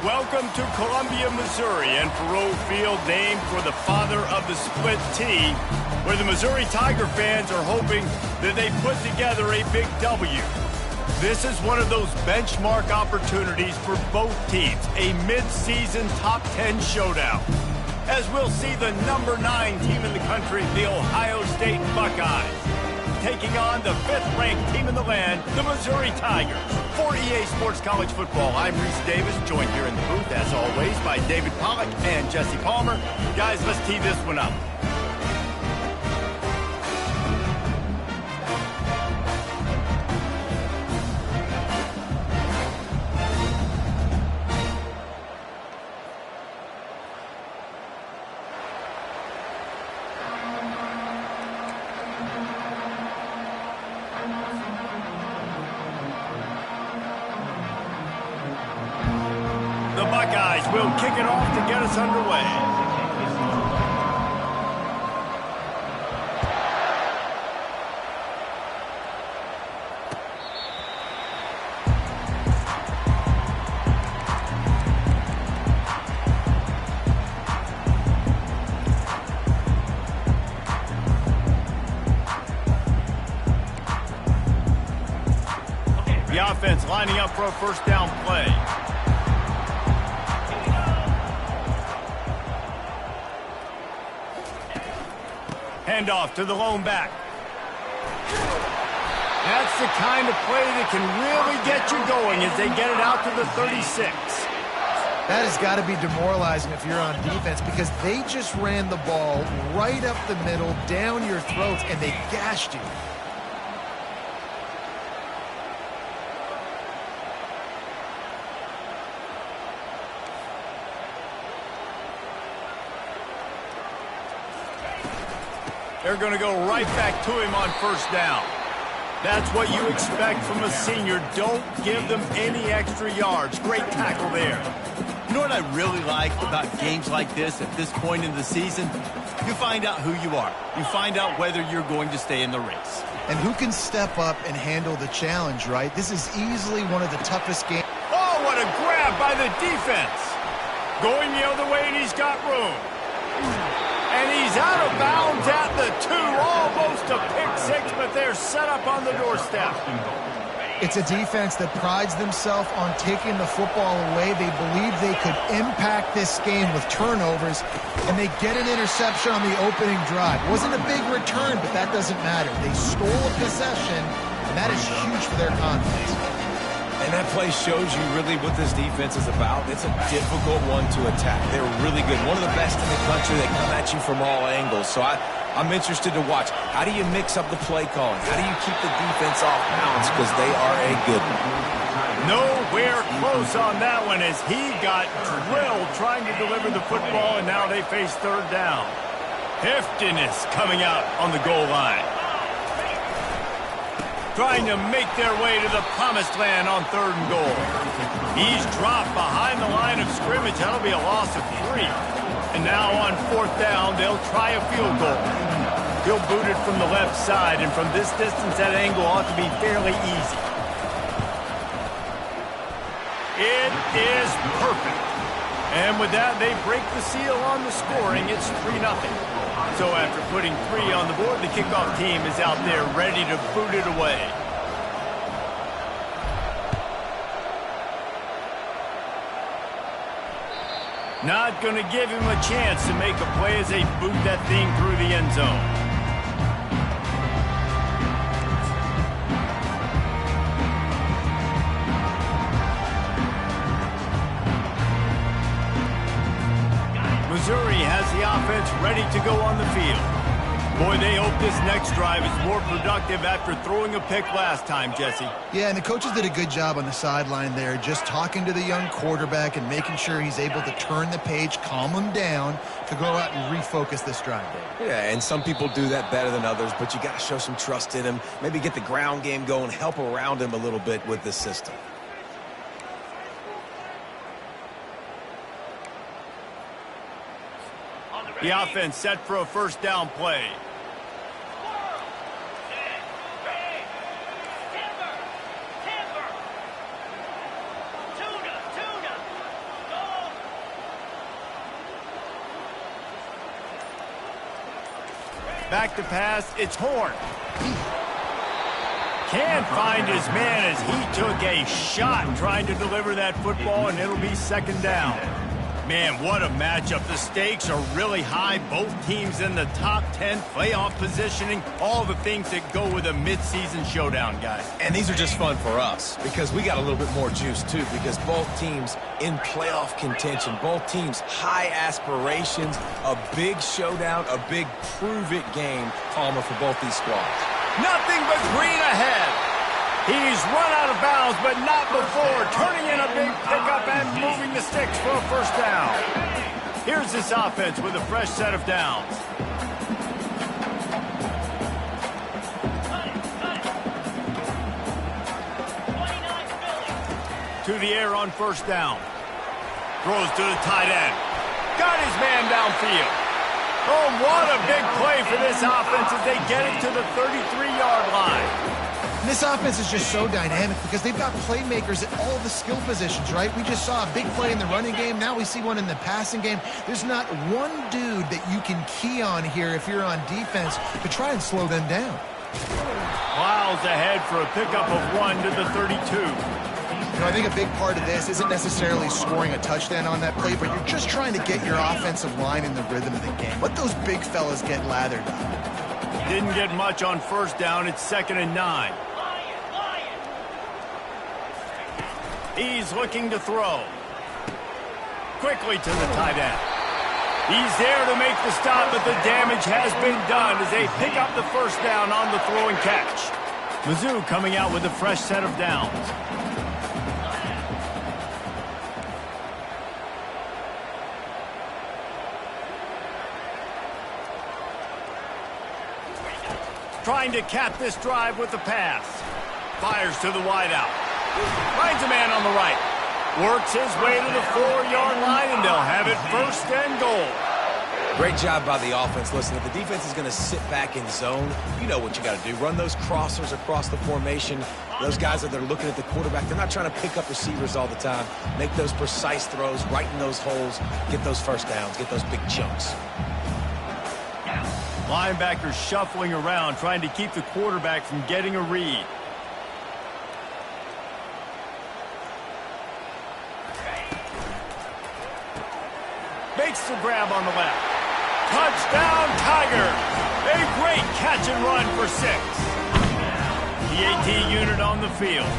Welcome to Columbia, Missouri, and Faroe Field, named for the father of the split T, where the Missouri Tiger fans are hoping that they put together a big W. This is one of those benchmark opportunities for both teams, a mid-season top 10 showdown, as we'll see the number 9 team in the country, the Ohio State Buckeyes, taking on the 5th-ranked team in the land, the Missouri Tigers. For EA Sports College Football, I'm Reese Davis, joined here in the booth, as always, by David Pollack and Jesse Palmer. Guys, let's tee this one up. The Buckeyes will kick it off to get us underway. The offense lining up for a first down play. Handoff to the lone back. That's the kind of play that can really get you going as they get it out to the 36. That has got to be demoralizing if you're on defense, because they just ran the ball right up the middle, down your throats, and they gashed you. They're going to go right back to him on first down. That's what you expect from a senior. Don't give them any extra yards. Great tackle there. You know what I really like about games like this at this point in the season? You find out who you are. You find out whether you're going to stay in the race. And who can step up and handle the challenge, right? This is easily one of the toughest games. Oh, what a grab by the defense. Going the other way, and he's got room. And he's out of bounds at the 2, almost a pick-6, but they're set up on the doorstep. It's a defense that prides themselves on taking the football away. They believe they could impact this game with turnovers, and they get an interception on the opening drive. Wasn't a big return, but that doesn't matter. They stole a possession, and that is huge for their confidence. And that play shows you really what this defense is about. It's a difficult one to attack. They're really good. One of the best in the country. They come at you from all angles. So I'm interested to watch. How do you mix up the play calling? How do you keep the defense off balance? Because they are a good one. Nowhere close on that one as he got drilled trying to deliver the football, and now they face third down. Heftiness coming out on the goal line. Trying to make their way to the promised land on 3rd and goal. He's dropped behind the line of scrimmage. That'll be a loss of 3. And now on 4th down, they'll try a field goal. He'll boot it from the left side, and from this distance, that angle ought to be fairly easy. It is perfect. And with that, they break the seal on the scoring. It's 3-0. So after putting 3 on the board, the kickoff team is out there ready to boot it away. Not going to give him a chance to make a play as they boot that thing through the end zone. Missouri has the offense ready to go on the field. Boy, they hope this next drive is more productive after throwing a pick last time, Jesse. Yeah, and the coaches did a good job on the sideline there, just talking to the young quarterback and making sure he's able to turn the page, calm him down to go out and refocus this drive. Yeah, and some people do that better than others, but you got to show some trust in him. Maybe get the ground game going, help around him a little bit with this system. The offense set for a first down play. Back to pass, it's Horn. Can't find his man as he took a shot trying to deliver that football, and it'll be second down. Man, what a matchup. The stakes are really high. Both teams in the top 10 playoff positioning. All the things that go with a midseason showdown, guys. And these are just fun for us because we got a little bit more juice, too, because both teams in playoff contention, both teams high aspirations, a big showdown, a big prove-it game, Palmer, for both these squads. Nothing but green ahead. He's run out of bounds, but not before turning in a big pickup and moving the sticks for a first down. Here's this offense with a fresh set of downs. To the air on first down. Throws to the tight end. Got his man downfield. Oh, what a big play for this offense as they get it to the 33-yard line. This offense is just so dynamic because they've got playmakers at all the skill positions, right? We just saw a big play in the running game. Now we see one in the passing game. There's not one dude that you can key on here if you're on defense to try and slow them down. Miles ahead for a pickup of 1 to the 32. You know, I think a big part of this isn't necessarily scoring a touchdown on that play, but you're just trying to get your offensive line in the rhythm of the game. Let those big fellas get lathered up. Didn't get much on first down. It's 2nd and 9. He's looking to throw. Quickly to the tight end. He's there to make the stop, but the damage has been done as they pick up the first down on the throw and catch. Mizzo coming out with a fresh set of downs. Trying to cap this drive with the pass. Fires to the wideout. Finds a man on the right. Works his way to the 4-yard line, and they'll have it first and goal. Great job by the offense. Listen, if the defense is going to sit back in zone, you know what you got to do. Run those crossers across the formation. Those guys that are looking at the quarterback, they're not trying to pick up receivers all the time. Make those precise throws, right in those holes, get those first downs, get those big chunks. Linebackers shuffling around, trying to keep the quarterback from getting a read. Makes the grab on the left. Touchdown, Tigers! A great catch and run for 6. The AT unit on the field.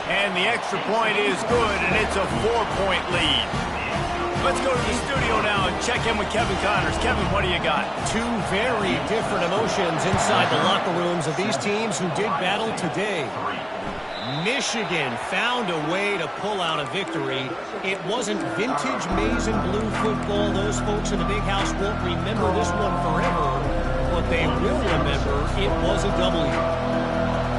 And the extra point is good, and it's a 4-point lead. Let's go to the studio now and check in with Kevin Connors. Kevin, what do you got? Two very different emotions inside the locker rooms of these teams who did battle today. Michigan found a way to pull out a victory. It wasn't vintage maize and blue football. Those folks in the big house won't remember this one forever, but they will remember it was a W.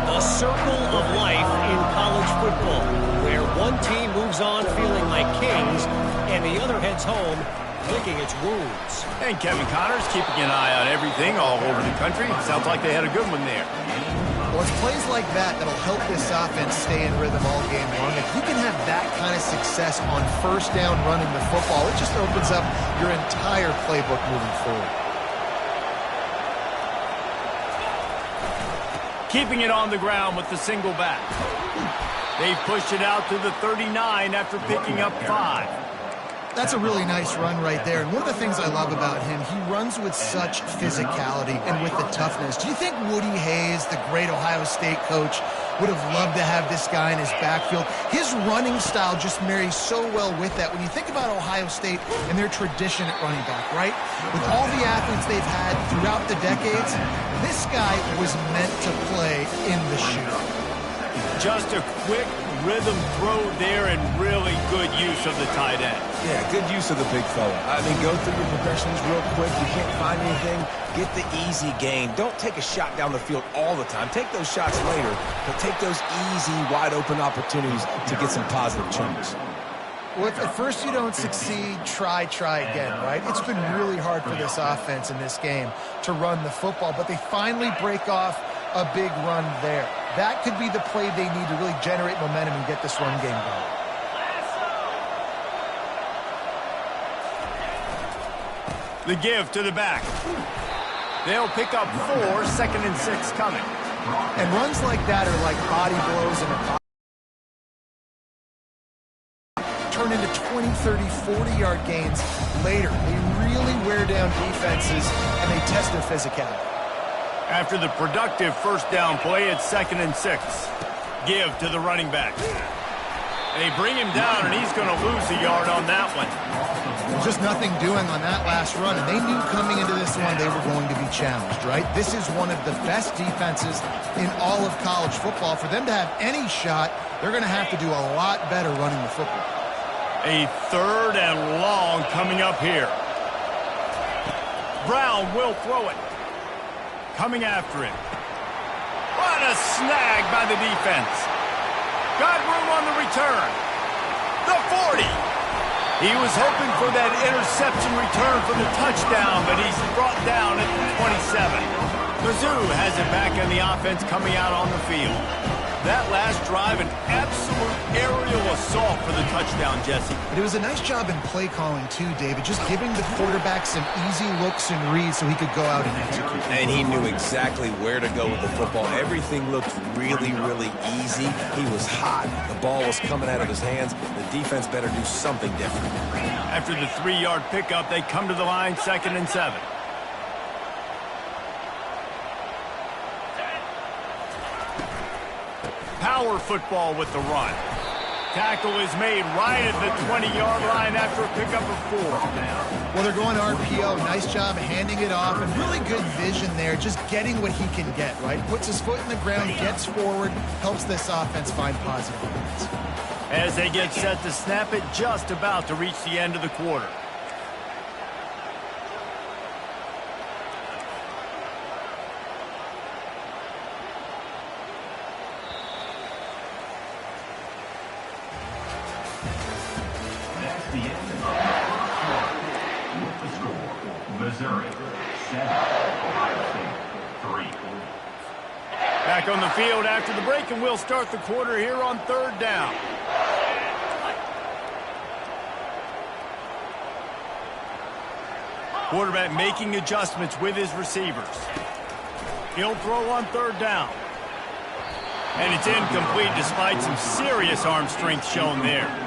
The circle of life in college football, where one team moves on feeling like kings and the other heads home licking its wounds. And Kevin Connors keeping an eye on everything all over the country. Sounds like they had a good one there. Well, it's plays like that that'll help this offense stay in rhythm all game long. If you can have that kind of success on first down running the football, it just opens up your entire playbook moving forward. Keeping it on the ground with the single back. They've pushed it out to the 39 after picking up 5. That's a really nice run right there. And one of the things I love about him, he runs with such physicality and with the toughness. Do you think Woody Hayes, the great Ohio State coach, would have loved to have this guy in his backfield? His running style just marries so well with that. When you think about Ohio State and their tradition at running back, right? With all the athletes they've had throughout the decades, this guy was meant to play in the shoe. Just a quick rhythm throw there and really good use of the tight end. Yeah, good use of the big fella. I mean, go through your progressions real quick. You can't find anything, get the easy gain. Don't take a shot down the field all the time. Take those shots later, but take those easy, wide-open opportunities to get some positive chunks. Well, if at first you don't succeed, try again, right? It's been really hard for this offense in this game to run the football, but they finally break off a big run there. That could be the play they need to really generate momentum and get this run game going. The give to the back. They'll pick up 4, 2nd and 6 coming. And runs like that are like body blows in a box. Turn into 20, 30, 40-yard gains later. They really wear down defenses, and they test their physicality. After the productive first down play, it's 2nd and 6. Give to the running back. They bring him down, and he's going to lose a yard on that one. Just nothing doing on that last run, and they knew coming into this one they were going to be challenged, right? This is one of the best defenses in all of college football. For them to have any shot, they're going to have to do a lot better running the football. A 3rd and long coming up here. Brown will throw it. Coming after it. What a snag by the defense. Got room on the return. The 40. He was hoping for that interception return for the touchdown, but he's brought down at the 27. Mizzo has it back in the offense coming out on the field. That last drive, an absolute aerial assault for the touchdown, Jesse. But it was a nice job in play calling, too, David, just giving the quarterback some easy looks and reads so he could go out and execute. And he knew exactly where to go with the football. Everything looked really, really easy. He was hot. The ball was coming out of his hands. The defense better do something different. After the 3-yard pickup, they come to the line, 2nd and 7. Power football with the run. Tackle is made right at the 20-yard line after a pickup of 4. Well, they're going RPO. Nice job handing it off, and really good vision there, just getting what he can get, right? Puts his foot in the ground, gets forward, helps this offense find positive moments. As they get set to snap it, just about to reach the end of the quarter. Missouri, 7, Ohio State, 3. Back on the field after the break, and we'll start the quarter here on 3rd down. Quarterback making adjustments with his receivers. He'll throw on 3rd down. And it's incomplete despite some serious arm strength shown there.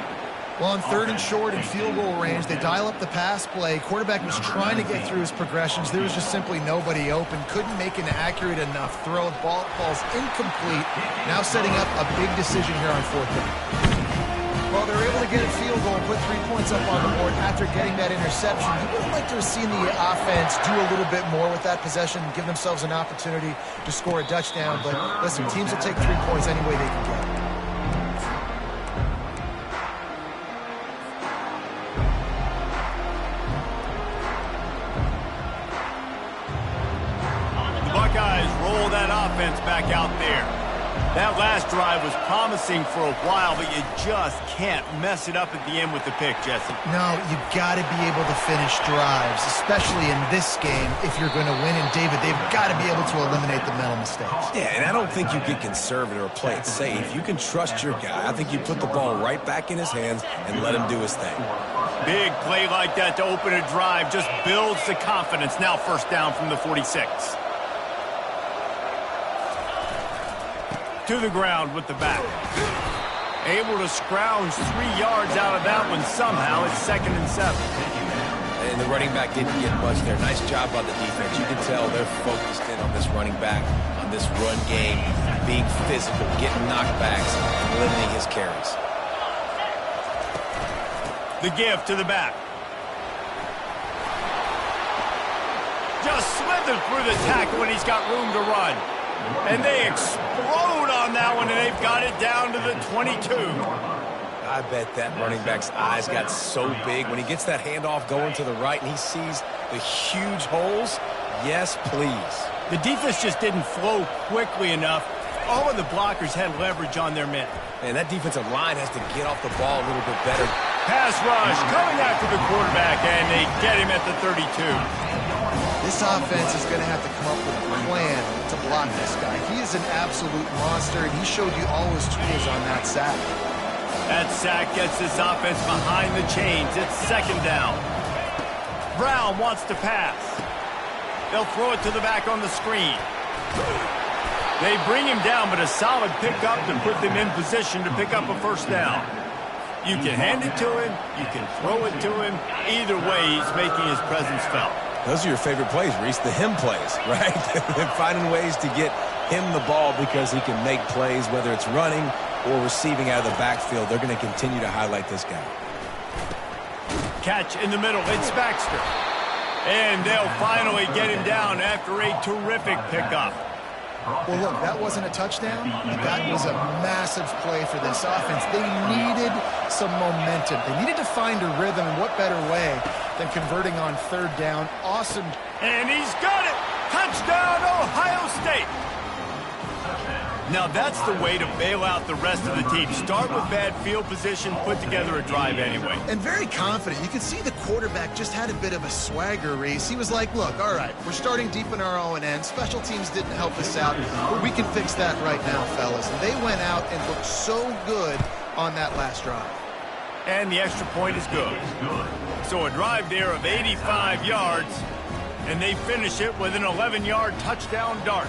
Well, on 3rd and short and field goal range, they dial up the pass play. Quarterback was trying to get through his progressions. There was just simply nobody open. Couldn't make an accurate enough throw. The ball falls incomplete. Now setting up a big decision here on 4th down. Well, they're able to get a field goal and put 3 points up on the board after getting that interception. You would like to have seen the offense do a little bit more with that possession and give themselves an opportunity to score a touchdown. But listen, teams will take 3 points any way they can get it. Roll that offense back out there. That last drive was promising for a while, but you just can't mess it up at the end with the pick, Jesse. No, you've got to be able to finish drives, especially in this game if you're going to win. And, David, they've got to be able to eliminate the mental mistakes. Yeah, and I don't think you get conservative or play it safe. You can trust your guy. I think you put the ball right back in his hands and let him do his thing. Big play like that to open a drive just builds the confidence. Now 1st down from the 46. To the ground with the back. Able to scrounge 3 yards out of that one somehow. It's 2nd and 7. And the running back didn't get much there. Nice job by the defense. You can tell they're focused in on this running back, on this run game, being physical, getting knockbacks, and limiting his carries. The give to the back. Just slithered through the tackle when he's got room to run. And they explode on that one, and they've got it down to the 22. I bet that running back's eyes got so big when he gets that handoff going to the right and he sees the huge holes. Yes, please. The defense just didn't flow quickly enough. All of the blockers had leverage on their men. And that defensive line has to get off the ball a little bit better. Pass rush coming after the quarterback, and they get him at the 32. This offense is going to have to come up with a plan to block this guy. He is an absolute monster, and he showed you all his tools on that sack. That sack gets this offense behind the chains. It's 2nd down. Brown wants to pass. They'll throw it to the back on the screen. They bring him down, but a solid pickup to put them in position to pick up a first down. You can hand it to him. You can throw it to him. Either way, he's making his presence felt. Those are your favorite plays, Reese, the him plays, right? Finding ways to get him the ball because he can make plays, whether it's running or receiving out of the backfield. They're going to continue to highlight this guy. Catch in the middle. It's Baxter. And they'll finally get him down after a terrific pickup. Well, look, that wasn't a touchdown. That was a massive play for this offense. They needed some momentum. They needed to find a rhythm, and what better way than converting on third down. Awesome. And he's got it. Touchdown, Ohio State. Now that's the way to bail out the rest of the team. Start with bad field position, put together a drive anyway. And very confident. You can see the quarterback just had a bit of a swagger, Reese. He was like, look, all right, we're starting deep in our own end. Special teams didn't help us out, but we can fix that right now, fellas. And they went out and looked so good on that last drive. And the extra point is good. So a drive there of 85 yards, and they finish it with an 11-yard touchdown dart.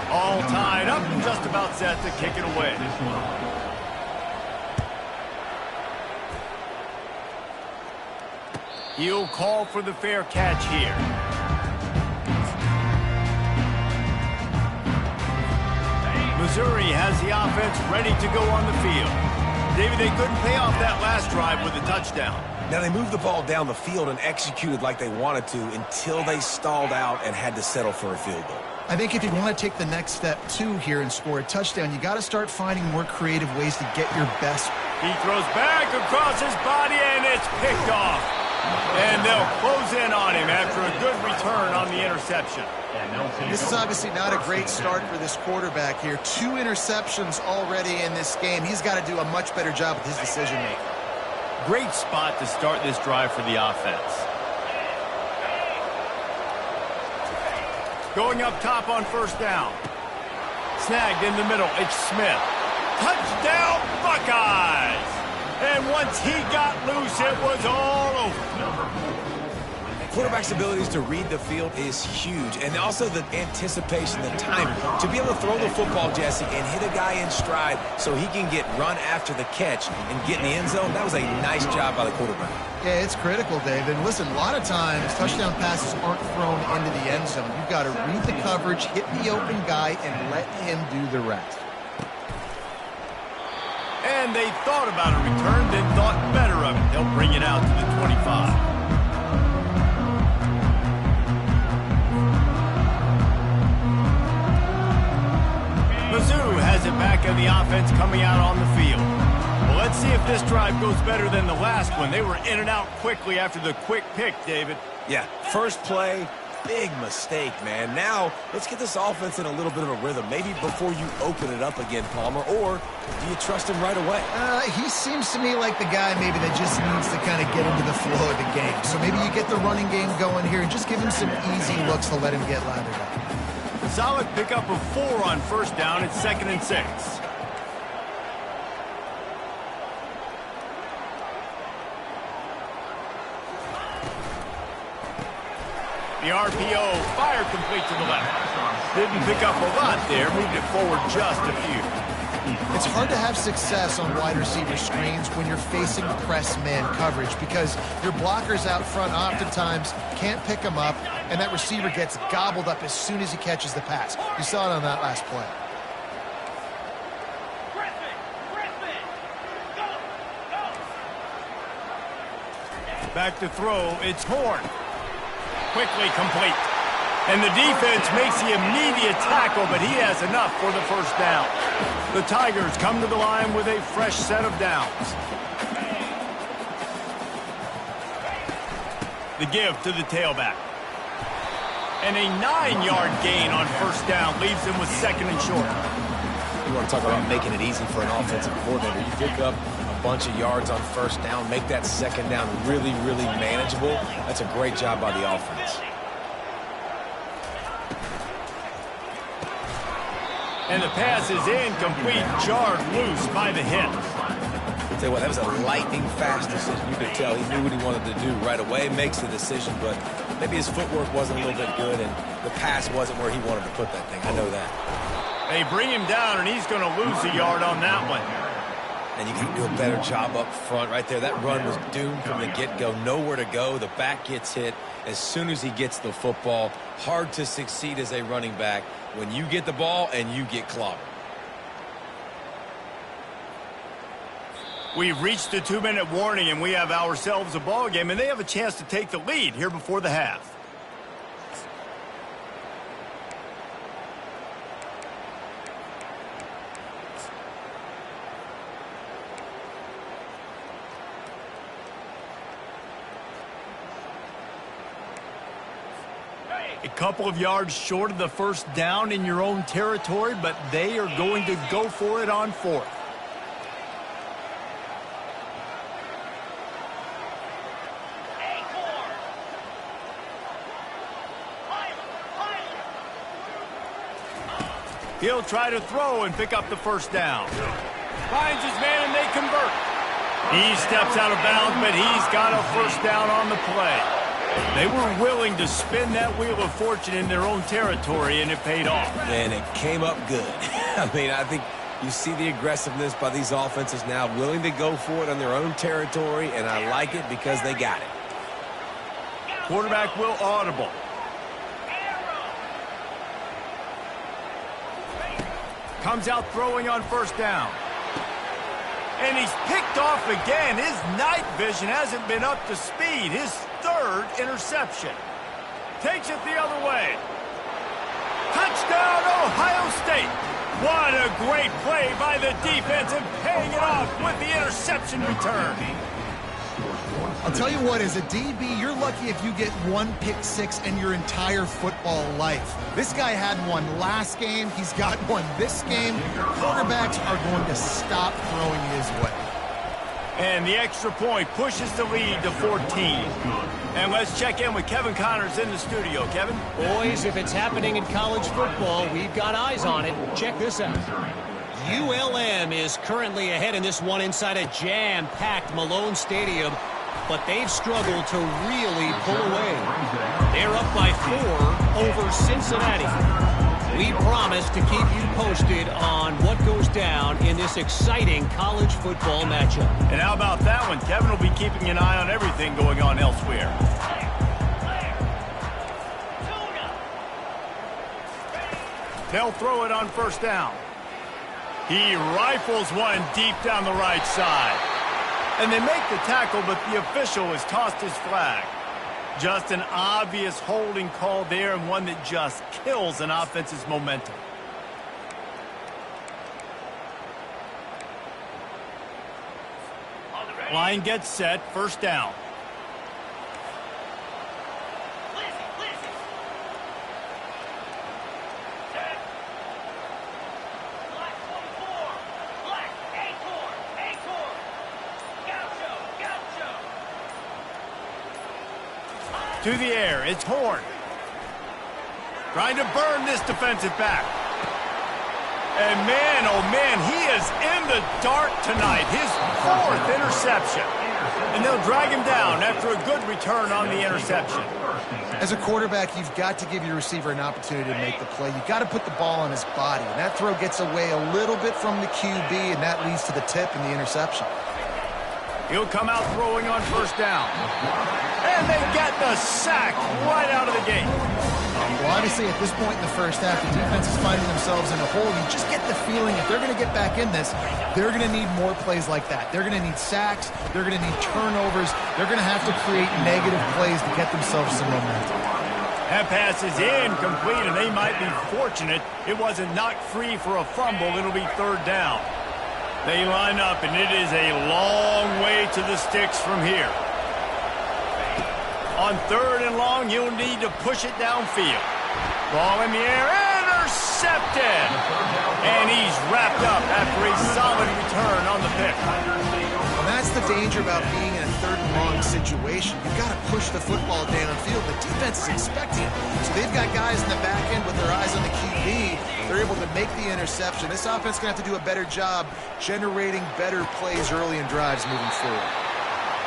All tied up and just about set to kick it away. He'll call for the fair catch here. Missouri has the offense ready to go on the field. David, they couldn't pay off that last drive with a touchdown. Now, they moved the ball down the field and executed like they wanted to until they stalled out and had to settle for a field goal. I think if you want to take the next step, too, here and score a touchdown, you got to start finding more creative ways to get your best. He throws back across his body, and it's picked off. And they'll close in on him after a good return on the interception. This is obviously not a great start for this quarterback here. 2 interceptions already in this game. He's got to do a much better job with his decision-making. Great spot to start this drive for the offense. Going up top on first down. Snagged in the middle. It's Smith. Touchdown, Buckeyes! And once he got loose, it was all over. Quarterback's abilities to read the field is huge, and also the anticipation, the time to be able to throw the football, Jesse, and hit a guy in stride so he can get run after the catch and get in the end zone. That was a nice job by the quarterback. Yeah, it's critical, Dave. And listen, a lot of times touchdown passes aren't thrown into the end zone. You've got to read the coverage, hit the open guy, and let him do the rest. And they thought about a return, then thought better of it. They'll bring it out to the 25. Mizzou has it back in the offense coming out on the field. Well, let's see if this drive goes better than the last one. They were in and out quickly after the quick pick, David. Yeah, first play, big mistake, man. Now, let's get this offense in a little bit of a rhythm. Maybe before you open it up again, Palmer, or do you trust him right away? He seems to me like the guy maybe that just needs to kind of get into the flow of the game. So maybe you get the running game going here and just give him some easy looks to let him get lathered up. Solid pickup of 4 on first down. It's 2nd and 6. The RPO fired complete to the left. Didn't pick up a lot there. Moved it forward just a few. It's hard to have success on wide receiver screens when you're facing press man coverage because your blockers out front oftentimes can't pick them up, and that receiver gets gobbled up as soon as he catches the pass. You saw it on that last play. Back to throw. It's Horn. Quickly complete. And the defense makes the immediate tackle, but he has enough for the first down. The Tigers come to the line with a fresh set of downs. The give to the tailback. And a 9-yard gain on first down leaves them with 2nd and short. You want to talk about making it easy for an offensive coordinator. You pick up a bunch of yards on first down, make that 2nd down really, really manageable. That's a great job by the offense. And the pass is incomplete, jarred loose by the hit. I'll tell you what, that was a lightning-fast decision. You could tell he knew what he wanted to do right away, makes the decision, but maybe his footwork wasn't a little bit good, and the pass wasn't where he wanted to put that thing. I know that. They bring him down, and he's going to lose a yard on that one. And you got to do a better job up front right there. That run was doomed from the get-go. Nowhere to go. The back gets hit as soon as he gets the football. Hard to succeed as a running back when you get the ball and you get clobbered. We've reached the 2-minute warning, and we have ourselves a ball game, and they have a chance to take the lead here before the half. A couple of yards short of the first down in your own territory, but they are going to go for it on fourth. He'll try to throw and pick up the first down. Finds his man and they convert. He steps out of bounds, but he's got a first down on the play. They were willing to spin that wheel of fortune in their own territory, and it paid off. And it came up good. I mean, I think you see the aggressiveness by these offenses now, willing to go for it on their own territory, and I like it because they got it. Quarterback will audible. Comes out throwing on first down. And he's picked off again. His night vision hasn't been up to speed. His third interception. Takes it the other way. Touchdown, Ohio State. What a great play by the defense and paying it off with the interception return. I'll tell you what, as a DB, you're lucky if you get one pick six in your entire football life. This guy had one last game. He's got one this game. Quarterbacks are going to stop throwing his way. And the extra point pushes the lead to 14. And let's check in with Kevin Connors in the studio. Kevin? Boys, if it's happening in college football, we've got eyes on it. Check this out. ULM is currently ahead in this one inside a jam-packed Malone Stadium, but they've struggled to really pull away. They're up by 4 over Cincinnati. We promise to keep you posted on what goes down in this exciting college football matchup. And how about that one? Kevin will be keeping an eye on everything going on elsewhere. They'll throw it on first down. He rifles one deep down the right side. And they make the tackle, but the official has tossed his flag. Just an obvious holding call there, and one that just kills an offense's momentum. Line gets set, first down. To the air, it's Horn. Trying to burn this defensive back. And man, oh man, he is in the dark tonight. His 4th interception. And they'll drag him down after a good return on the interception. As a quarterback, you've got to give your receiver an opportunity to make the play. You've got to put the ball on his body. And that throw gets away a little bit from the QB, and that leads to the tip and the interception. He'll come out throwing on first down. And they get the sack right out of the gate. Well, obviously, at this point in the first half, the defense is finding themselves in a hole. You just get the feeling if they're going to get back in this, they're going to need more plays like that. They're going to need sacks. They're going to need turnovers. They're going to have to create negative plays to get themselves some momentum. That pass is incomplete, and they might be fortunate it wasn't knocked free for a fumble. It'll be third down. They line up, and it is a long way to the sticks from here. On third and long, you'll need to push it downfield. Ball in the air, intercepted! And he's wrapped up after a solid return on the pick. Well, that's the danger about being in a third and long situation. You've got to push the football downfield. The defense is expecting it. So they've got guys in the back end with their eyes on the QB. They're They're able to make the interception. This offense is going to have to do a better job generating better plays early in drives moving forward.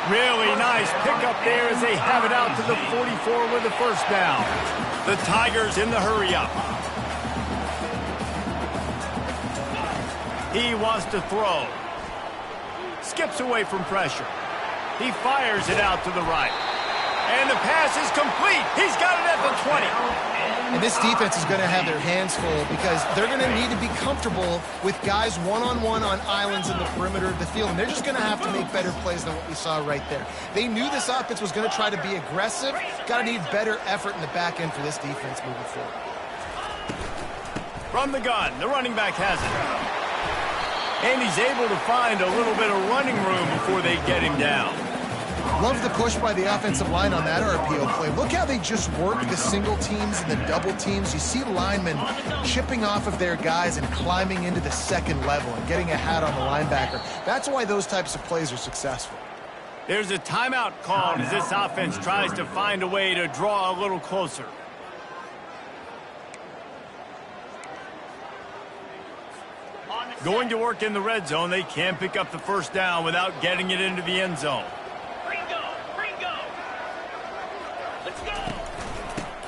Really nice pickup there as they have it out to the 44 with the first down. The Tigers in the hurry-up. He wants to throw. Skips away from pressure. He fires it out to the right. And the pass is complete. He's got it at the 20. And this defense is going to have their hands full because they're going to need to be comfortable with guys one-on-one on islands in the perimeter of the field. And they're just going to have to make better plays than what we saw right there. They knew this offense was going to try to be aggressive. Got to need better effort in the back end for this defense moving forward. From the gun, the running back has it. And he's able to find a little bit of running room before they get him down. Love the push by the offensive line on that RPO play. Look how they just work the single teams and the double teams. You see linemen chipping off of their guys and climbing into the second level and getting a hat on the linebacker. That's why those types of plays are successful. There's a timeout called as this offense tries to find a way to draw a little closer. Going to work in the red zone, they can't pick up the first down without getting it into the end zone.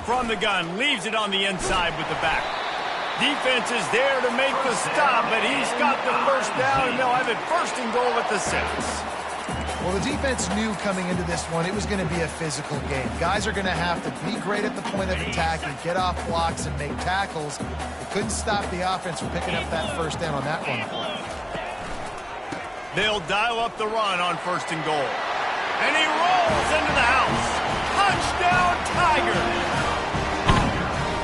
From the gun, leaves it on the inside with the back. Defense is there to make the stop, but he's got the first down, and they'll have it first and goal at the 6. Well, the defense knew coming into this one it was going to be a physical game. Guys are going to have to be great at the point of attack and get off blocks and make tackles. They couldn't stop the offense from picking up that first down on that one. They'll dial up the run on first and goal. And he rolls into the house. Touchdown, Tigers!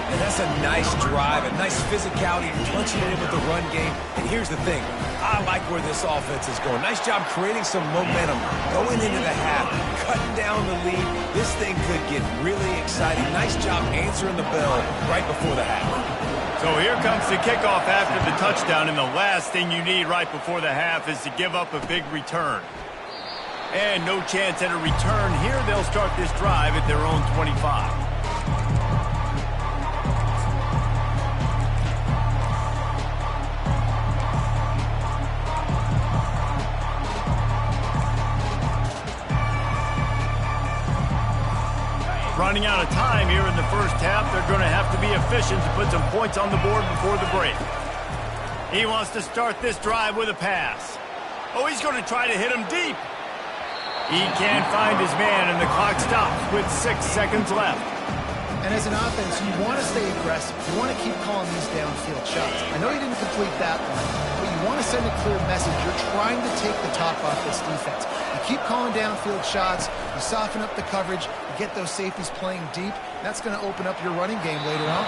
And that's a nice drive, a nice physicality, punching it in with the run game. And here's the thing. I like where this offense is going. Nice job creating some momentum, going into the half, cutting down the lead. This thing could get really exciting. Nice job answering the bell right before the half. So here comes the kickoff after the touchdown, and the last thing you need right before the half is to give up a big return. And no chance at a return here. They'll start this drive at their own 25. Running out of time here in the first half. They're going to have to be efficient to put some points on the board before the break. He wants to start this drive with a pass. Oh, he's going to try to hit him deep. He can't find his man, and the clock stops with 6 seconds left. And as an offense, you want to stay aggressive. You want to keep calling these downfield shots. I know you didn't complete that one, but you want to send a clear message. You're trying to take the top off this defense. You keep calling downfield shots. You soften up the coverage. You get those safeties playing deep. That's going to open up your running game later on.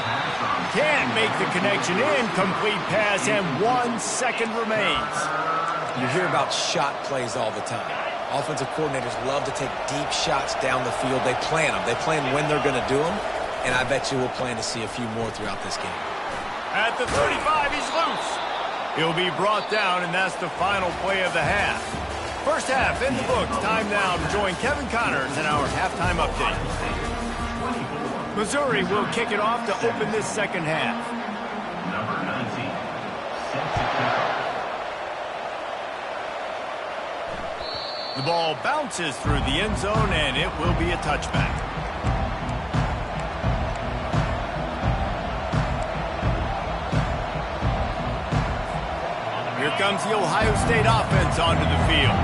Can't make the connection. Incomplete pass, and 1 second remains. You hear about shot plays all the time. Offensive coordinators love to take deep shots down the field. They plan them. They plan when they're going to do them. And I bet you we'll plan to see a few more throughout this game. At the 35, he's loose. He'll be brought down, and that's the final play of the half. First half in the books. Time now to join Kevin Connors in our halftime update. Missouri will kick it off to open this second half. Number 19, set to kick. The ball bounces through the end zone, and it will be a touchback. Here comes the Ohio State offense onto the field.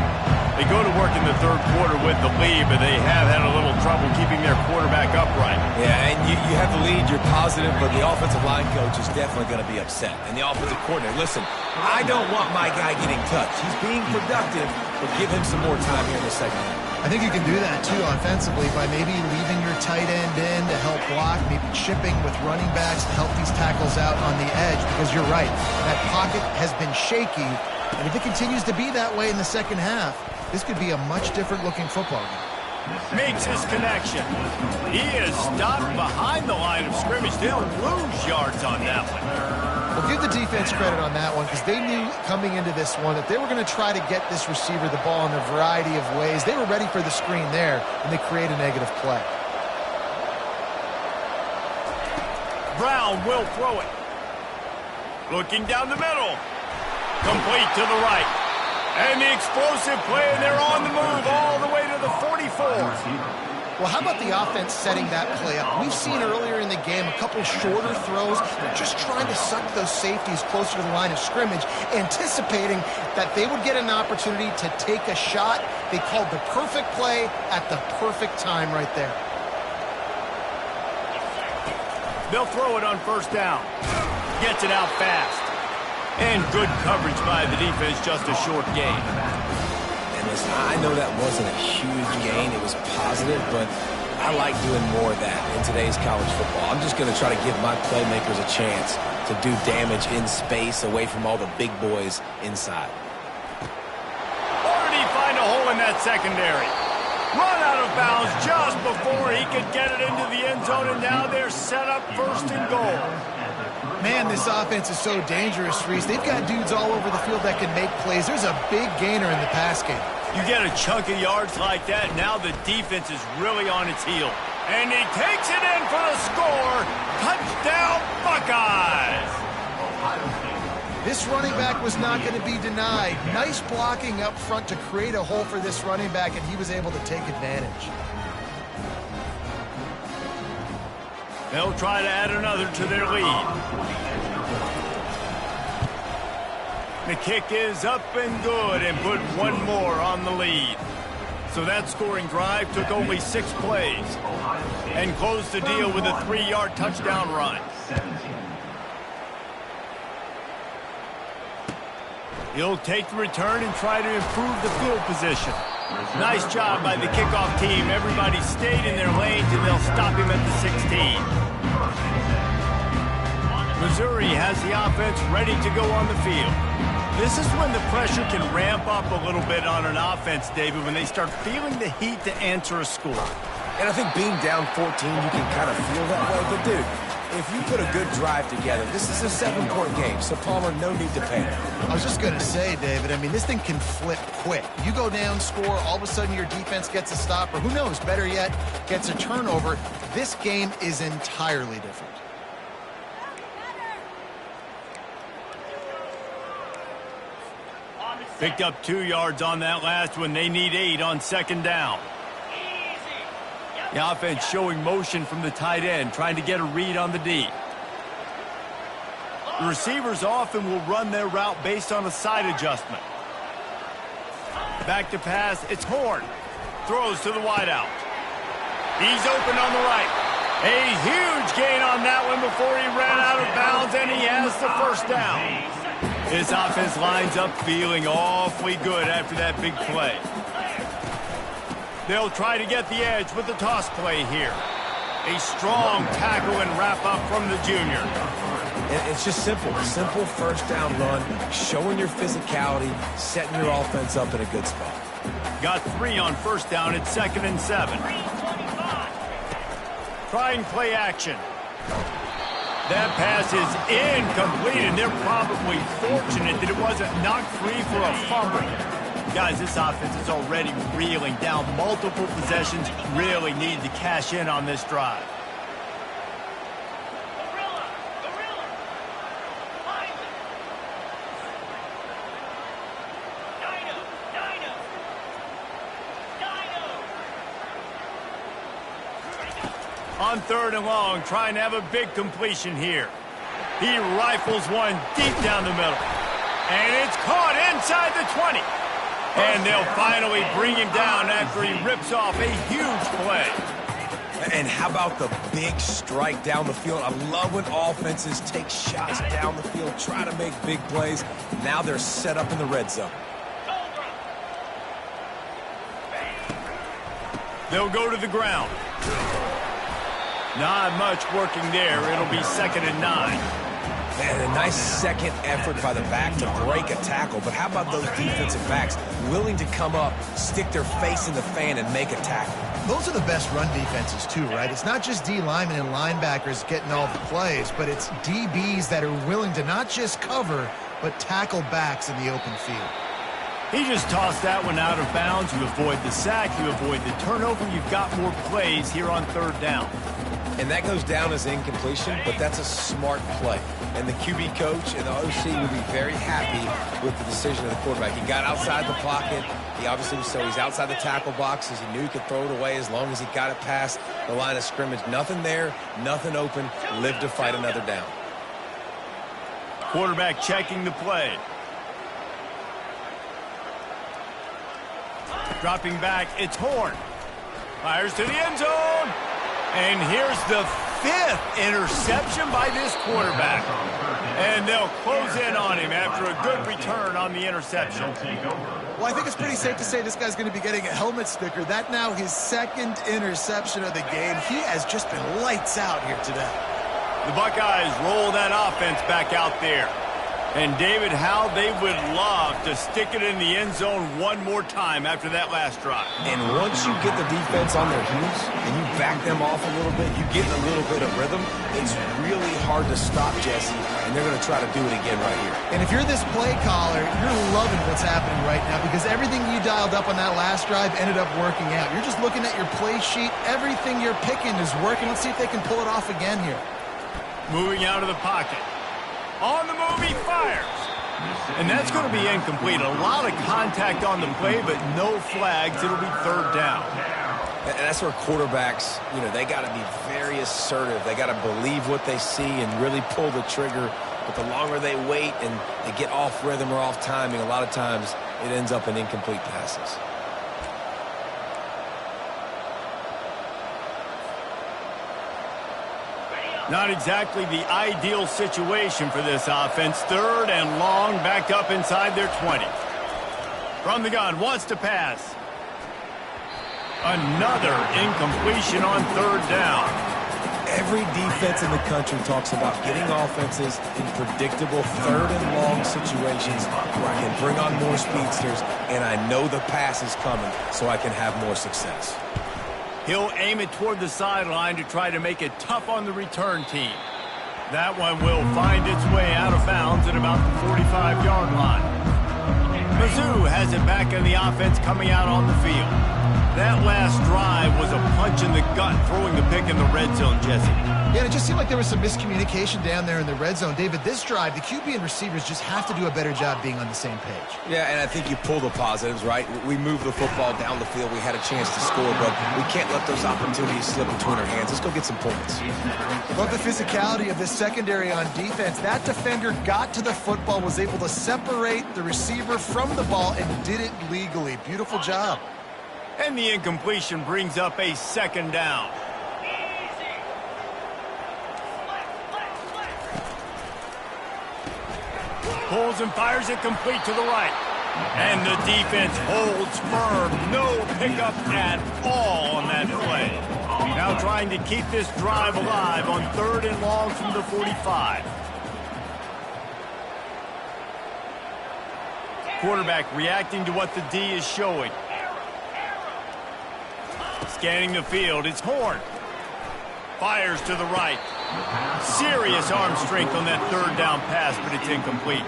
They go to work in the third quarter with the lead, but they have had a little trouble keeping their quarterback upright. Yeah, and you have the lead, you're positive, but the offensive line coach is definitely going to be upset. And the offensive coordinator, listen, I don't want my guy getting touched. He's being productive, but give him some more time here in the second half. I think you can do that, too, offensively, by maybe leaving your tight end in to help block, maybe chipping with running backs to help these tackles out on the edge, because you're right. That pocket has been shaky, and if it continues to be that way in the second half, this could be a much different-looking football game. Makes his connection. He is stopped behind the line of scrimmage. They'll lose yards on that one. Well, give the defense credit on that one because they knew coming into this one that they were going to try to get this receiver the ball in a variety of ways. They were ready for the screen there, and they create a negative play. Brown will throw it. Looking down the middle. Complete to the right. And the explosive play, and they're on the move all the way to the 44. Well, how about the offense setting that play up? We've seen earlier in the game a couple shorter throws, just trying to suck those safeties closer to the line of scrimmage, anticipating that they would get an opportunity to take a shot. They called the perfect play at the perfect time right there. They'll throw it on first down. Gets it out fast. And good coverage by the defense, just a short gain. Listen, I know that wasn't a huge gain. It was positive, but I like doing more of that in today's college football. I'm just going to try to give my playmakers a chance to do damage in space away from all the big boys inside. Or did he find a hole in that secondary? Run out of bounds just before he could get it into the end zone, and now they're set up first and goal. Man, this offense is so dangerous, Reese. They've got dudes all over the field that can make plays. There's a big gainer in the pass game. You get a chunk of yards like that, now the defense is really on its heel. And he takes it in for the score. Touchdown, Buckeyes! This running back was not going to be denied. Nice blocking up front to create a hole for this running back, and he was able to take advantage. They'll try to add another to their lead. The kick is up and good and put one more on the lead. So that scoring drive took only 6 plays and closed the deal with a 3-yard touchdown run. He'll take the return and try to improve the field position. Nice job by the kickoff team. Everybody stayed in their lanes, and they'll stop him at the 16. Missouri has the offense ready to go on the field. This is when the pressure can ramp up a little bit on an offense, David, when they start feeling the heat to answer a score. And I think being down 14, you can kind of feel that way. But, dude, if you put a good drive together, this is a 7-point game, so Palmer, no need to panic. I was just going to say, David, I mean, this thing can flip quick. You go down, score, all of a sudden your defense gets a stop, or who knows, better yet, gets a turnover. This game is entirely different. Picked up 2 yards on that last one. They need 8 on second down. The offense showing motion from the tight end, trying to get a read on the D. The receivers often will run their route based on a side adjustment. Back to pass, it's Horn. Throws to the wideout. He's open on the right. A huge gain on that one before he ran out of bounds, and he has the first down. This offense lines up feeling awfully good after that big play. They'll try to get the edge with the toss play here. A strong tackle and wrap up from the junior. It's just simple. Simple first down run, showing your physicality, setting your offense up in a good spot. Got 3 on first down at 2nd and 7. Trying play action. That pass is incomplete, and they're probably fortunate that it wasn't knocked free for a fumble. Guys, this offense is already reeling down multiple possessions. Really need to cash in on this drive. On 3rd and long, trying to have a big completion here. He rifles one deep down the middle. And it's caught inside the 20. And they'll finally bring him down after he rips off a huge play. And how about the big strike down the field? I love when offenses take shots down the field, try to make big plays. Now they're set up in the red zone. They'll go to the ground. Not much working there. It'll be 2nd and 9. Man, a nice second effort by the back to break a tackle. But how about those defensive backs willing to come up, stick their face in the fan, and make a tackle? Those are the best run defenses, too, right? It's not just D linemen and linebackers getting all the plays, but it's DBs that are willing to not just cover, but tackle backs in the open field. He just tossed that one out of bounds. You avoid the sack, you avoid the turnover. You've got more plays here on 3rd down. And that goes down as incompletion, but that's a smart play. And the QB coach and the OC will be very happy with the decision of the quarterback. He got outside the pocket. He obviously was, so he's outside the tackle boxes. He knew he could throw it away as long as he got it past the line of scrimmage. Nothing there, nothing open. Live to fight another down. Quarterback checking the play. Dropping back, it's Horn. Fires to the end zone. And here's the 5th interception by this quarterback. And they'll close in on him after a good return on the interception. Well, I think it's pretty safe to say this guy's going to be getting a helmet sticker. That now his 2nd interception of the game. He has just been lights out here today. The Buckeyes roll that offense back out there. And David, how they would love to stick it in the end zone one more time after that last drive. And once you get the defense on their heels and you back them off a little bit, you get a little bit of rhythm, it's really hard to stop Jesse, and they're going to try to do it again right here. And if you're this play caller, you're loving what's happening right now because everything you dialed up on that last drive ended up working out. You're just looking at your play sheet. Everything you're picking is working. Let's see if they can pull it off again here. Moving out of the pocket. On the move, he fires. And that's going to be incomplete. A lot of contact on the play, but no flags. It'll be 3rd down. And that's where quarterbacks, they got to be very assertive. They got to believe what they see and really pull the trigger. But the longer they wait and they get off rhythm or off timing, a lot of times it ends up in incomplete passes. Not exactly the ideal situation for this offense. 3rd and long, back up inside their 20. From the gun, wants to pass. Another incompletion on 3rd down. Every defense in the country talks about getting offenses in predictable 3rd and long situations where I can bring on more speedsters and I know the pass is coming so I can have more success. He'll aim it toward the sideline to try to make it tough on the return team. That one will find its way out of bounds at about the 45-yard line. Mizzo has it back in the offense coming out on the field. That last drive was a punch in the gut, throwing the pick in the red zone, Jesse. Yeah, it just seemed like there was some miscommunication down there in the red zone. David, this drive, the QB and receivers just have to do a better job being on the same page. Yeah, and I think you pull the positives, right? We moved the football down the field. We had a chance to score, but we can't let those opportunities slip between our hands. Let's go get some points. Love the physicality of this secondary on defense. That defender got to the football, was able to separate the receiver from the ball, and did it legally. Beautiful job. And the incompletion brings up a 2nd down. Pulls and fires it complete to the right. And the defense holds firm. No pickup at all on that play. Now trying to keep this drive alive on 3rd and long from the 45. Quarterback reacting to what the D is showing. Scanning the field, it's Horn. Fires to the right. Serious arm strength on that 3rd down pass, but it's incomplete.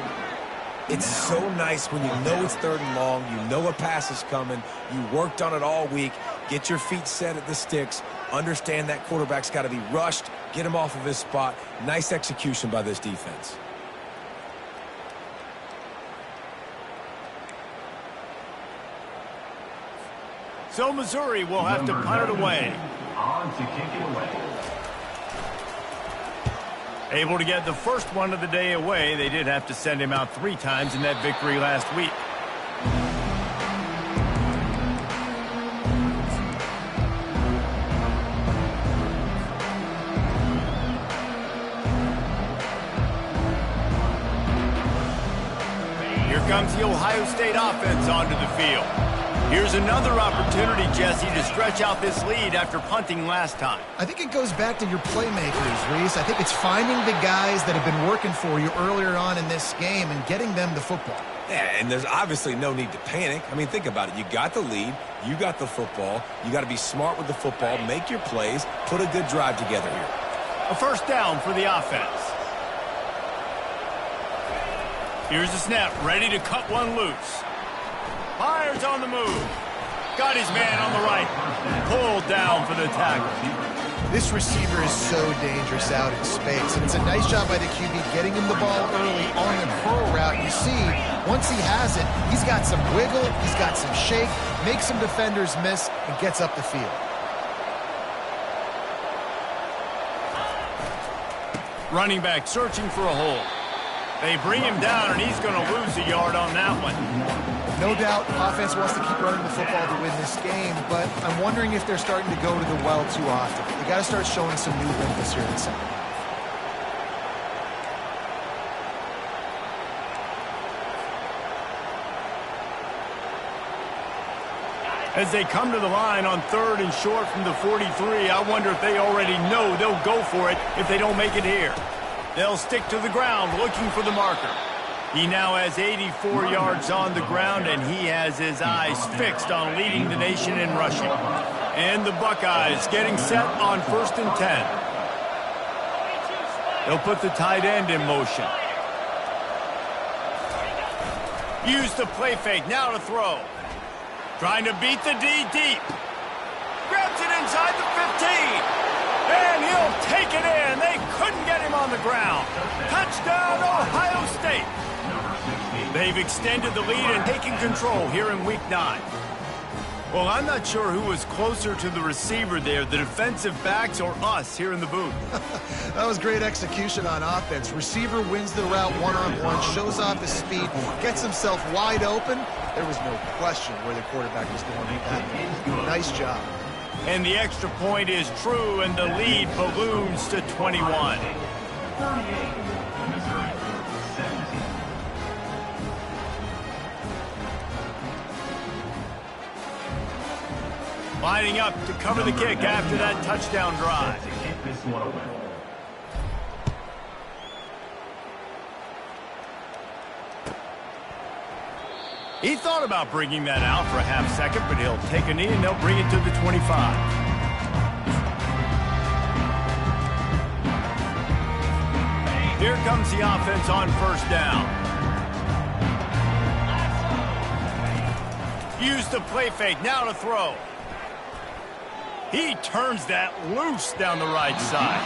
It's so nice when you know it's 3rd and long, you know a pass is coming, you worked on it all week, get your feet set at the sticks, understand that quarterback's got to be rushed, get him off of his spot. Nice execution by this defense. So Missouri will have to punt it away. On to kick it away. Able to get the first one of the day away. They did have to send him out 3 times in that victory last week. Here comes the Ohio State offense onto the field. Here's another opportunity, Jesse, to stretch out this lead after punting last time. I think it goes back to your playmakers, Reese. I think it's finding the guys that have been working for you earlier on in this game and getting them the football. Yeah, and there's obviously no need to panic. I mean, think about it. You got the lead. You got the football. You got to be smart with the football, make your plays, put a good drive together here. A 1st down for the offense. Here's the snap, ready to cut one loose. Fires on the move. Got his man on the right. Pulled down for the tackle. This receiver is so dangerous out in space, and it's a nice job by the QB getting him the ball early on the curl route. You see, once he has it, he's got some wiggle, he's got some shake, makes some defenders miss, and gets up the field. Running back searching for a hole. They bring him down, and he's going to lose a yard on that one. No doubt, offense wants to keep running the football to win this game, but I'm wondering if they're starting to go to the well too often. They got to start showing some new wrinkles here in the second. As they come to the line on 3rd and short from the 43, I wonder if they already know they'll go for it if they don't make it here. They'll stick to the ground looking for the marker. He now has 84 yards on the ground, and he has his eyes fixed on leading the nation in rushing. And the Buckeyes getting set on 1st and 10. They'll put the tight end in motion. Use the play fake, now to throw. Trying to beat the D deep. Grabs it inside the 15. And he'll take it in. They couldn't get him on the ground. Touchdown, Ohio State. They've extended the lead and taken control here in Week 9. Well, I'm not sure who was closer to the receiver there, the defensive backs or us here in the booth. That was great execution on offense. Receiver wins the route one-on-one, shows off his speed, gets himself wide open. There was no question where the quarterback was going with that. Nice job. And the extra point is true, and the lead balloons to 21. Lining up to cover the kick after that touchdown drive. He thought about bringing that out for a half second, but he'll take a knee and they'll bring it to the 25. Here comes the offense on 1st down. Use the play fake, now to throw. He turns that loose down the right side.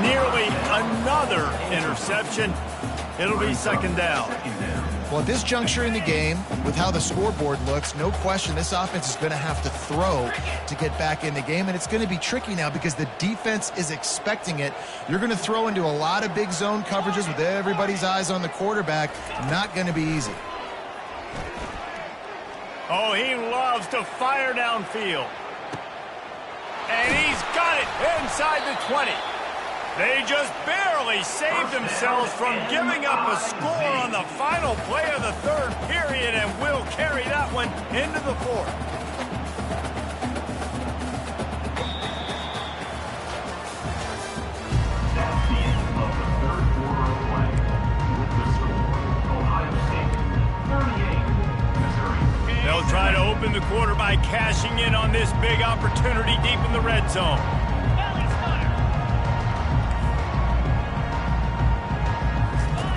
Nearly another interception. It'll be 2nd down. Well, at this juncture in the game, with how the scoreboard looks, no question this offense is going to have to throw to get back in the game, and it's going to be tricky now because the defense is expecting it. You're going to throw into a lot of big zone coverages with everybody's eyes on the quarterback. Not going to be easy. Oh, he loves to fire downfield. And he's got it inside the 20. They just barely saved themselves from giving up a score on the final play of the 3rd period, and will carry that one into the 4th. That's the end of the 3rd quarter of play. With the score, Ohio State 38, Missouri. They'll try to open the quarter by cashing in on this big opportunity deep in the red zone.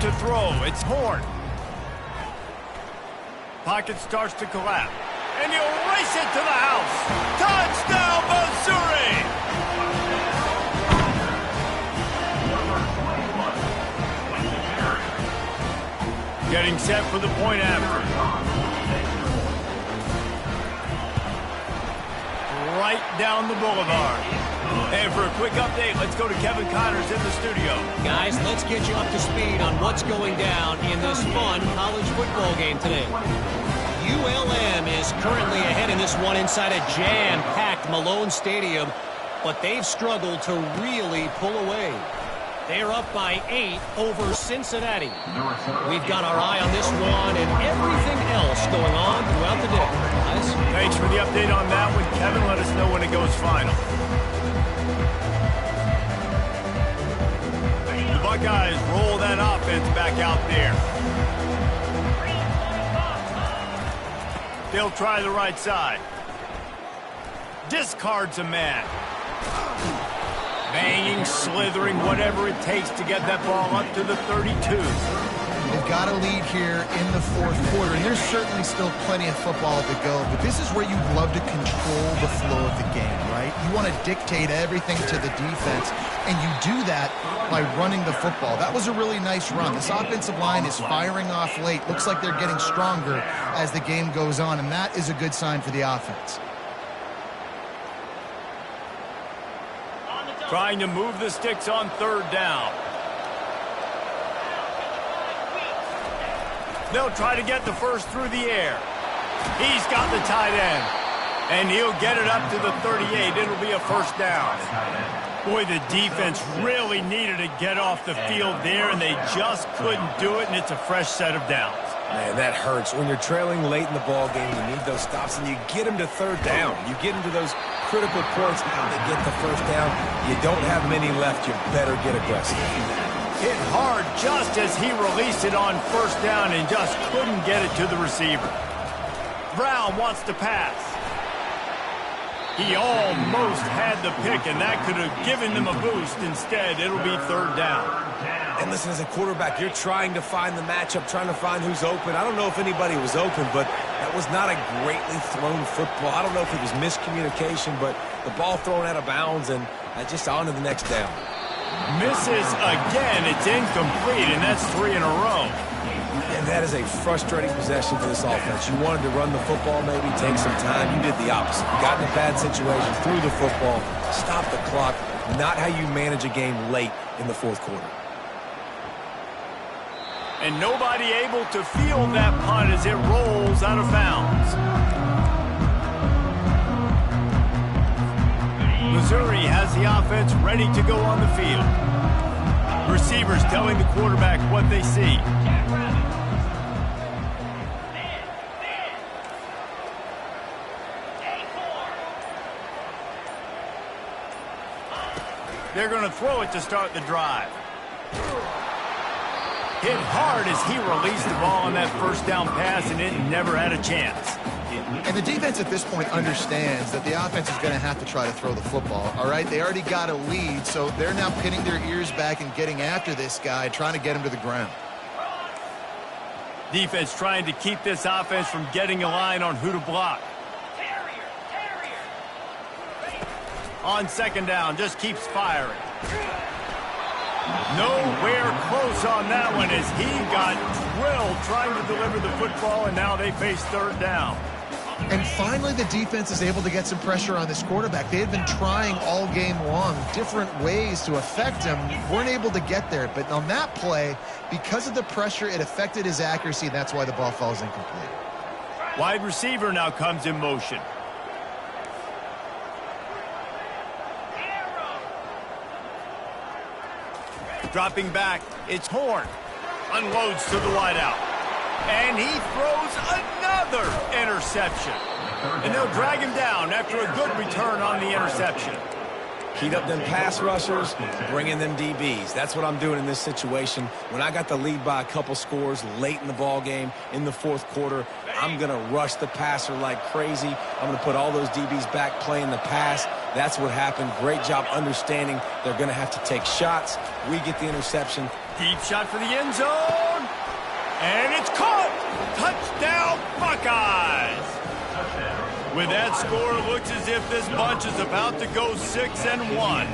To throw, it's Horn. Pocket starts to collapse, and he'll race it to the house. Touchdown, Missouri! Getting set for the point after. Right down the boulevard. And for a quick update, let's go to Kevin Connors in the studio. Guys, let's get you up to speed on what's going down in this fun college football game today. ULM is currently ahead in this one inside a jam-packed Malone Stadium, but they've struggled to really pull away. They're up by 8 over Cincinnati. We've got our eye on this one and everything else going on throughout the day. Guys? Thanks for the update on that one, Kevin. Let us know when it goes final. The Buckeyes roll that offense back out there. They'll try the right side. Discards a man. Banging, slithering, whatever it takes to get that ball up to the 32. They've got a lead here in the fourth quarter, and there's certainly still plenty of football to go, but this is where you'd love to control the flow of the game, right? You want to dictate everything to the defense, and you do that by running the football. That was a really nice run. This offensive line is firing off late. Looks like they're getting stronger as the game goes on, and that is a good sign for the offense. Trying to move the sticks on third down. They'll try to get the first through the air. He's got the tight end. And he'll get it up to the 38. It'll be a first down. Boy, the defense really needed to get off the field there, and they just couldn't do it, and it's a fresh set of downs. Man, that hurts. When you're trailing late in the ball game, you need those stops, and you get them to third down. You get into those critical points how to get the first down. You don't have many left. You better get aggressive. Hit hard just as he released it on first down and just couldn't get it to the receiver. Brown wants to pass. He almost had the pick, and that could have given them a boost. Instead, it'll be third down. And listen, as a quarterback, you're trying to find the matchup, trying to find who's open. I don't know if anybody was open, but that was not a greatly thrown football. I don't know if it was miscommunication, but the ball thrown out of bounds, and just on to the next down. Misses again. It's incomplete, and that's 3 in a row. And that is a frustrating possession for this offense. You wanted to run the football, maybe take some time. You did the opposite. You got in a bad situation, threw the football, stopped the clock. Not how you manage a game late in the fourth quarter. And nobody able to field that punt as it rolls out of bounds. Missouri has the offense ready to go on the field. Receivers telling the quarterback what they see. They're going to throw it to start the drive. Hit hard as he released the ball on that first down pass, and it never had a chance. And the defense at this point understands that the offense is going to have to try to throw the football, all right? They already got a lead, so they're now pinning their ears back and getting after this guy, trying to get him to the ground. Defense trying to keep this offense from getting a line on who to block. On second down, just keeps firing. Nowhere close on that one as he got drilled trying to deliver the football, and now they face third down. And finally, the defense is able to get some pressure on this quarterback. They had been trying all game long different ways to affect him. Weren't able to get there. But on that play, because of the pressure, it affected his accuracy. And that's why the ball falls incomplete. Wide receiver now comes in motion. Dropping back, it's Horn. Unloads to the wideout. And he throws another interception. And they'll drag him down after a good return on the interception. Heat up them pass rushers, bring in them DBs. That's what I'm doing in this situation. When I got the lead by a couple scores late in the ball game, in the fourth quarter, I'm going to rush the passer like crazy. I'm going to put all those DBs back playing the pass. That's what happened. Great job understanding they're going to have to take shots. We get the interception. Deep shot for the end zone. And it's caught. Touchdown, Buckeyes. With that score, it looks as if this bunch is about to go 6-1.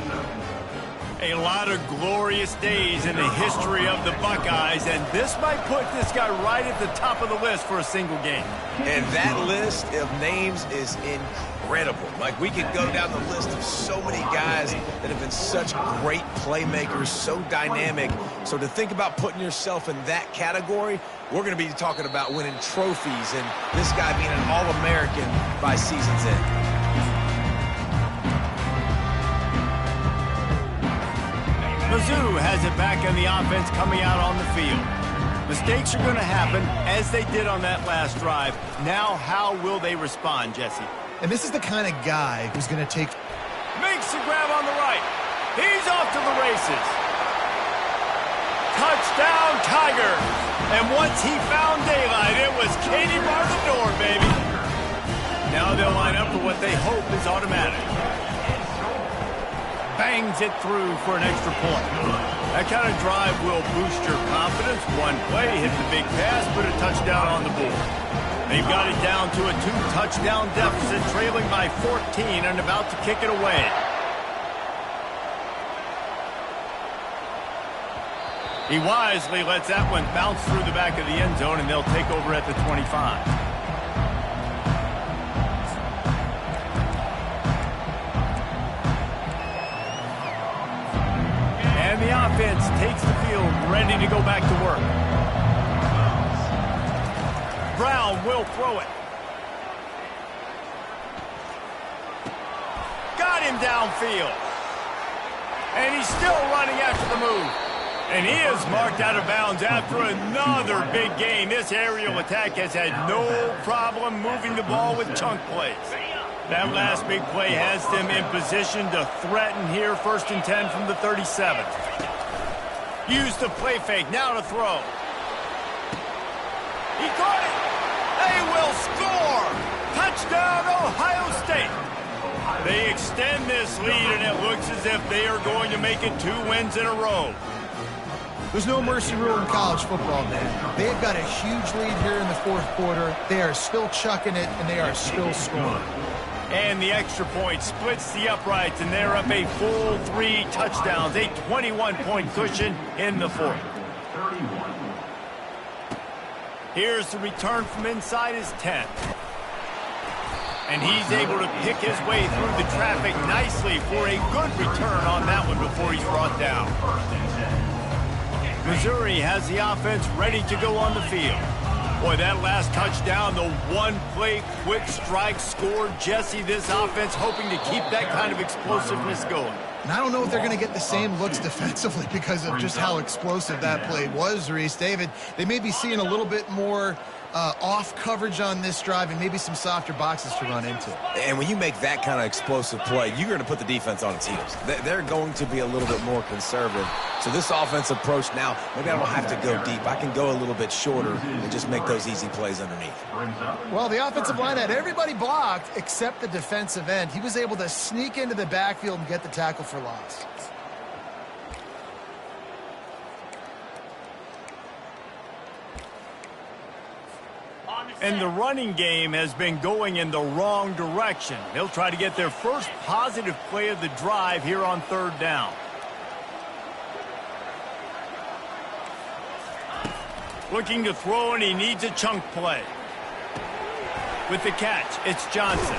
A lot of glorious days in the history of the Buckeyes, and this might put this guy right at the top of the list for a single game. And that list of names is incredible. Like, we could go down the list of so many guys that have been such great playmakers, so dynamic. So to think about putting yourself in that category, we're going to be talking about winning trophies and this guy being an All-American by season's end. Mizzo has it back on the offense coming out on the field. Mistakes are going to happen, as they did on that last drive. Now, how will they respond, Jesse? And this is the kind of guy who's going to take... Makes the grab on the right. He's off to the races. Touchdown, Tigers. And once he found daylight, it was Katie bar the door, baby. Now they'll line up for what they hope is automatic. Bangs it through for an extra point. That kind of drive will boost your confidence. One play, hit the big pass, put a touchdown on the board. They've got it down to a 2-touchdown deficit, trailing by 14 and about to kick it away. He wisely lets that one bounce through the back of the end zone, and they'll take over at the 25. And the offense takes the field, ready to go back to work. Brown will throw it. Got him downfield. And he's still running after the move. And he is marked out of bounds after another big gain. This aerial attack has had no problem moving the ball with chunk plays. That last big play has them in position to threaten here, 1st and 10 from the 37. Use the play fake, now to throw. He caught it. They will score. Touchdown, Ohio State. They extend this lead, and it looks as if they are going to make it 2 wins in a row. There's no mercy rule in college football, man. They've got a huge lead here in the 4th quarter. They are still chucking it, and they are still scoring. And the extra point splits the uprights, and they're up a full 3 touchdowns, a 21-point cushion in the 4th. Here's the return from inside his 10. And he's able to pick his way through the traffic nicely for a good return on that one before he's brought down. Missouri has the offense ready to go on the field. Boy, that last touchdown, the one-play quick strike scored. Jesse, this offense hoping to keep that kind of explosiveness going. And I don't know if they're going to get the same looks defensively because of just how explosive that play was, Reese. David, they may be seeing a little bit more off coverage on this drive and maybe some softer boxes to run into. And when you make that kind of explosive play, you're going to put the defense on its heels. They're going to be a little bit more conservative. So this offense approach now, maybe I don't have to go deep. I can go a little bit shorter and just make those easy plays underneath. Well, the offensive line had everybody blocked except the defensive end. He was able to sneak into the backfield and get the tackle for loss. And the running game has been going in the wrong direction. They'll try to get their first positive play of the drive here on 3rd down. Looking to throw, and he needs a chunk play. With the catch, it's Johnson.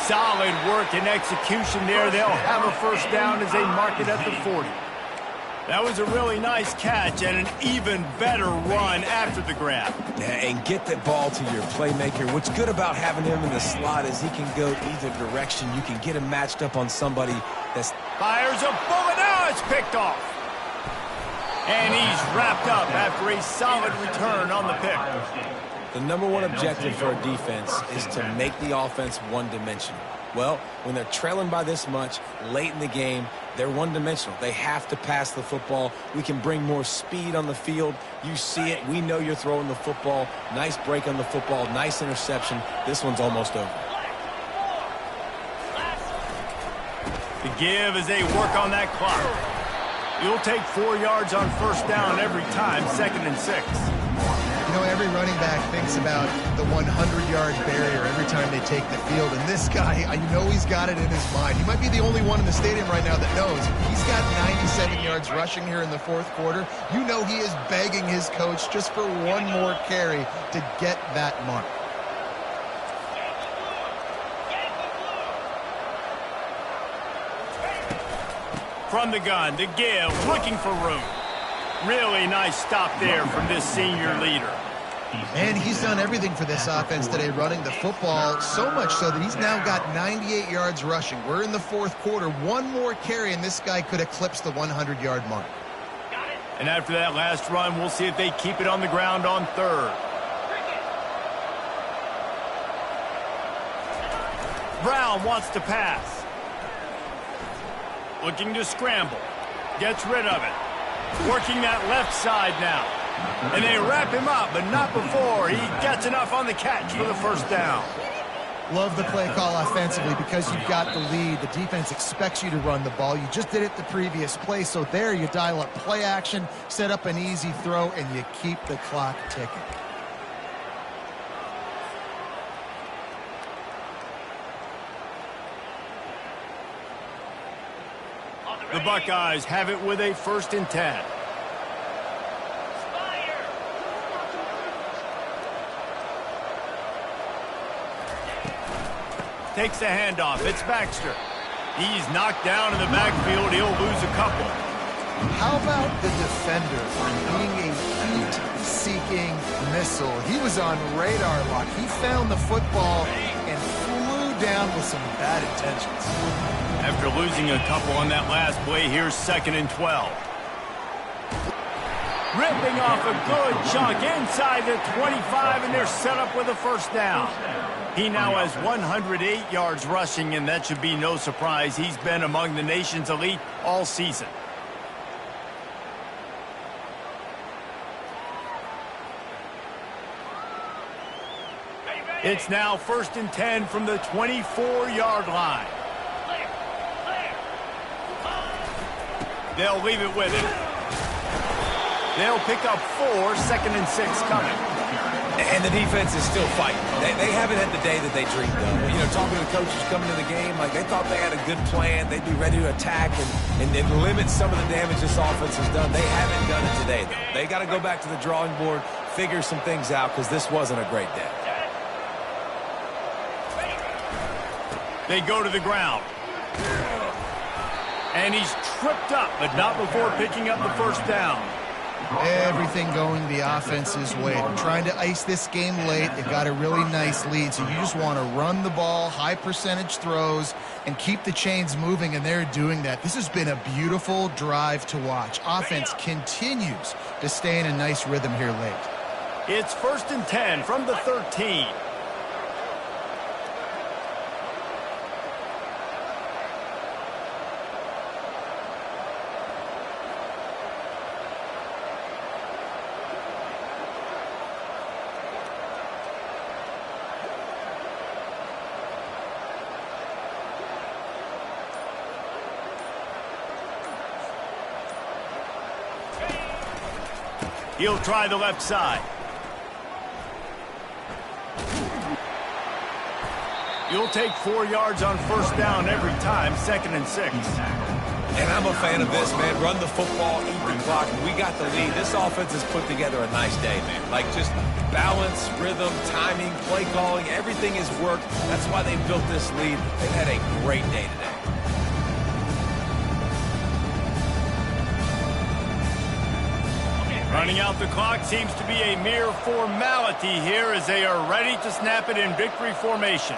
Solid work and execution there. They'll have a 1st down as they mark it at the 40. That was a really nice catch and an even better run after the grab. Yeah, and get that ball to your playmaker. What's good about having him in the slot is he can go either direction. You can get him matched up on somebody that's... Fires a bullet. Now it's picked off. And he's wrapped up after a solid return on the pick. The #1 objective for a defense is to make the offense one-dimensional. Well, when they're trailing by this much late in the game, they're one-dimensional. They have to pass the football. We can bring more speed on the field. You see it. We know you're throwing the football. Nice break on the football. Nice interception. This one's almost over. The give as they work on that clock. You'll take 4 yards on 1st down every time, 2nd and 6. You know, every running back thinks about the 100-yard barrier every time they take the field. And this guy, I know he's got it in his mind. He might be the only one in the stadium right now that knows he's got 97 yards rushing here in the 4th quarter. You know he is begging his coach just for one more carry to get that mark. From the gun, the give, looking for room. Really nice stop there from this senior leader. And he's done everything for this offense today, running the football, so much so that he's now got 98 yards rushing. We're in the 4th quarter. One more carry, and this guy could eclipse the 100-yard mark. And after that last run, we'll see if they keep it on the ground on 3rd. Brown wants to pass. Looking to scramble. Gets rid of it. Working that left side now. And they wrap him up, but not before he gets enough on the catch for the 1st down. Love the play call offensively because you've got the lead. The defense expects you to run the ball. You just did it the previous play, so there you dial up play action, set up an easy throw, and you keep the clock ticking. The Buckeyes have it with a 1st and 10. Takes the handoff. It's Baxter. He's knocked down in the backfield. He'll lose a couple. How about the defender being a heat-seeking missile? He was on radar lock. He found the football and flew down with some bad intentions. After losing a couple on that last play, here's 2nd and 12. Ripping off a good chunk inside the 25, and they're set up with a 1st down. He now has 108 yards rushing, and that should be no surprise. He's been among the nation's elite all season. It's now 1st and 10 from the 24-yard line. They'll leave it with him. They'll pick up 4, 2nd and 6 coming. And the defense is still fighting. They haven't had the day that they dreamed of. You know, talking to the coaches coming to the game, like they thought they had a good plan. They'd be ready to attack and limit some of the damage this offense has done. They haven't done it today, though. They got to go back to the drawing board, figure some things out, because this wasn't a great day. They go to the ground. And he's tripped up, but not before picking up the 1st down. Everything going the offense's way. They're trying to ice this game late. They've got a really nice lead, so you just want to run the ball, high percentage throws, and keep the chains moving, and they're doing that. This has been a beautiful drive to watch. Offense continues to stay in a nice rhythm here late. It's 1st and 10 from the 13. He'll try the left side. You'll take 4 yards on 1st down every time, 2nd and 6. And I'm a fan of this, man. Run the football, eat the clock. We got the lead. This offense has put together a nice day, man. Like just balance, rhythm, timing, play calling, everything has worked. That's why they built this lead. They've had a great day today. Running out the clock seems to be a mere formality here as they are ready to snap it in victory formation.